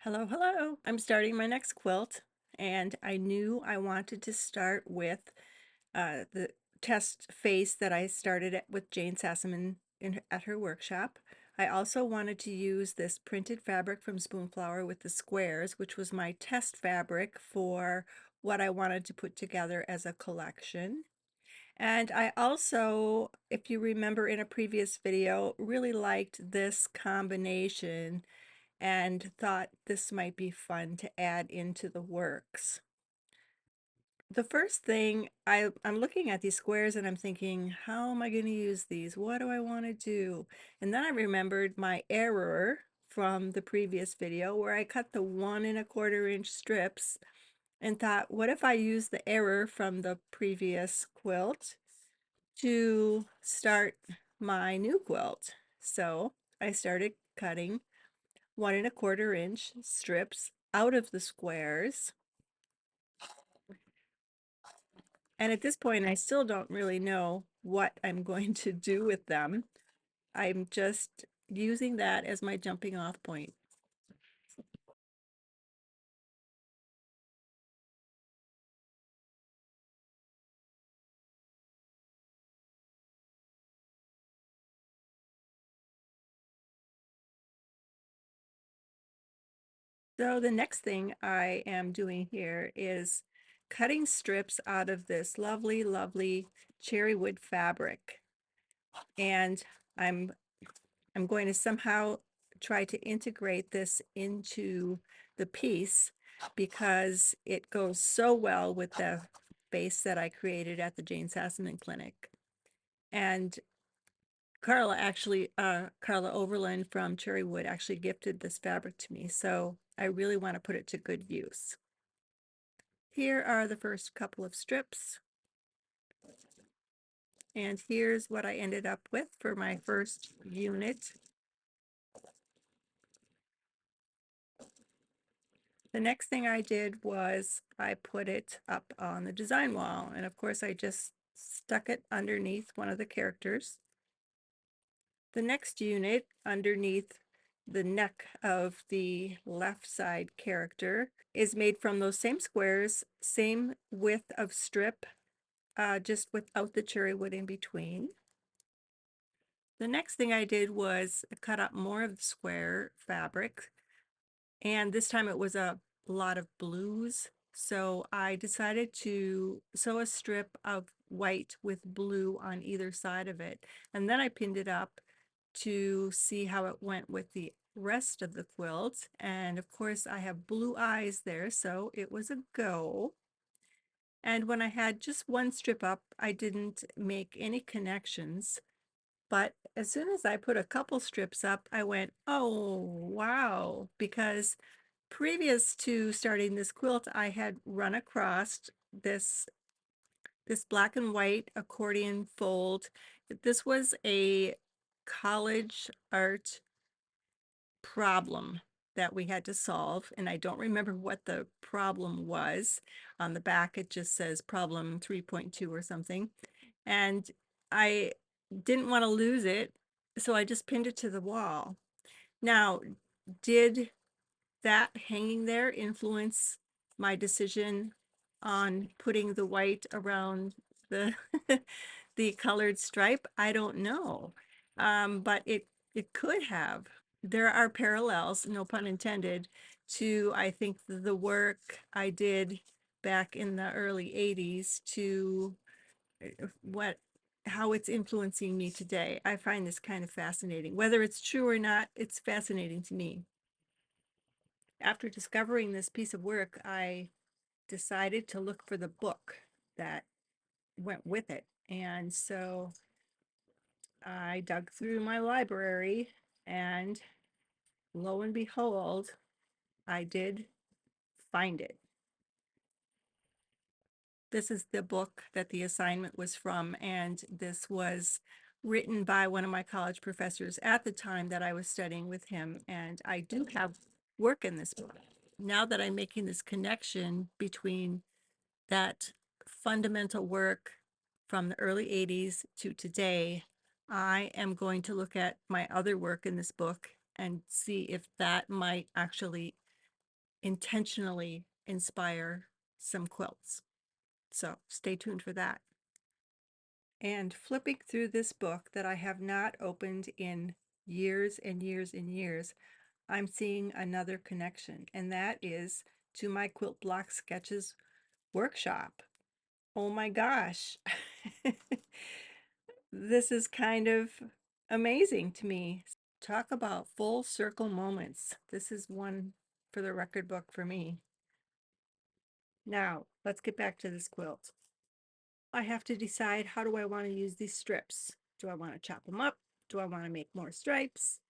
Hello, hello. I'm starting my next quilt, and I knew I wanted to start with the test face that I started with Jane Sassaman at her workshop. I also wanted to use this printed fabric from Spoonflower with the squares, which was my test fabric for what I wanted to put together as a collection. And I also, if you remember in a previous video, really liked this combination and thought this might be fun to add into the works. The first thing, I'm looking at these squares and I'm thinking, how am I going to use these? What do I want to do? And then I remembered my error from the previous video where I cut the 1¼ inch strips and thought, what if I use the error from the previous quilt to start my new quilt? So I started cutting 1¼ inch strips out of the squares. And at this point, I still don't really know what I'm going to do with them. I'm just using that as my jumping off point. So the next thing I am doing here is cutting strips out of this lovely, lovely cherry wood fabric. And I'm I'm going to somehow try to integrate this into the piece because it goes so well with the base that I created at the Jane Sassaman Clinic. And Carla Overland from Cherrywood actually gifted this fabric to me, so I really want to put it to good use. Here are the first couple of strips, and here's what I ended up with for my first unit. The next thing I did was I put it up on the design wall, and of course I just stuck it underneath one of the characters. The next unit underneath the neck of the left side character is made from those same squares, same width of strip, just without the cherry wood in between. The next thing I did was cut up more of the square fabric, and this time it was a lot of blues. So I decided to sew a strip of white with blue on either side of it. And then I pinned it up to see how it went with the rest of the quilt. And of course I have blue eyes there, so it was a go. And when I had just one strip up, I didn't make any connections. But as soon as I put a couple strips up, I went, oh, wow, because previous to starting this quilt, I had run across this black and white accordion fold. This was a college art problem that we had to solve, and I don't remember what the problem was. On the back, it just says problem 3.2 or something. And I didn't want to lose it, so I just pinned it to the wall. Now, did that hanging there influence my decision on putting the white around the the colored stripe? I don't know. But it could have. There are parallels, no pun intended, to I think the work I did back in the early 80s to what how it's influencing me today. I find this kind of fascinating. Whether it's true or not, it's fascinating to me. After discovering this piece of work, I decided to look for the book that went with it. And so I dug through my library, and lo and behold, I did find it. This is the book that the assignment was from, and this was written by one of my college professors at the time that I was studying with him. And I do have work in this book. Now that I'm making this connection between that fundamental work from the early 80s to today, I am going to look at my other work in this book and see if that might actually intentionally inspire some quilts. So stay tuned for that. And flipping through this book that I have not opened in years and years and years, I'm seeing another connection, and that is to my Quilt Block Sketches workshop. Oh my gosh. This is kind of amazing to me. Talk about full circle moments. This is one for the record book for me. Now, let's get back to this quilt. I have to decide, how do I want to use these strips? Do I want to chop them up? Do I want to make more stripes?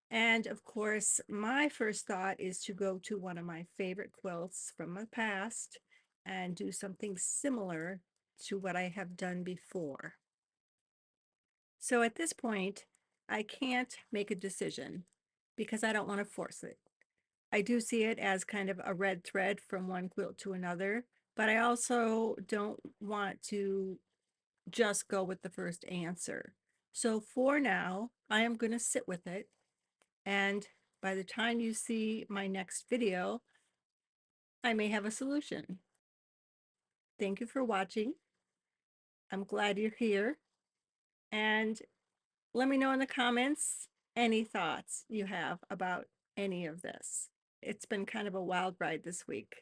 And of course, my first thought is to go to one of my favorite quilts from the past and do something similar to what I have done before. So at this point, I can't make a decision because I don't want to force it. I do see it as kind of a red thread from one quilt to another, but I also don't want to just go with the first answer. So for now, I am going to sit with it, and by the time you see my next video, I may have a solution. Thank you for watching. I'm glad you're here, and let me know in the comments any thoughts you have about any of this. It's been kind of a wild ride this week.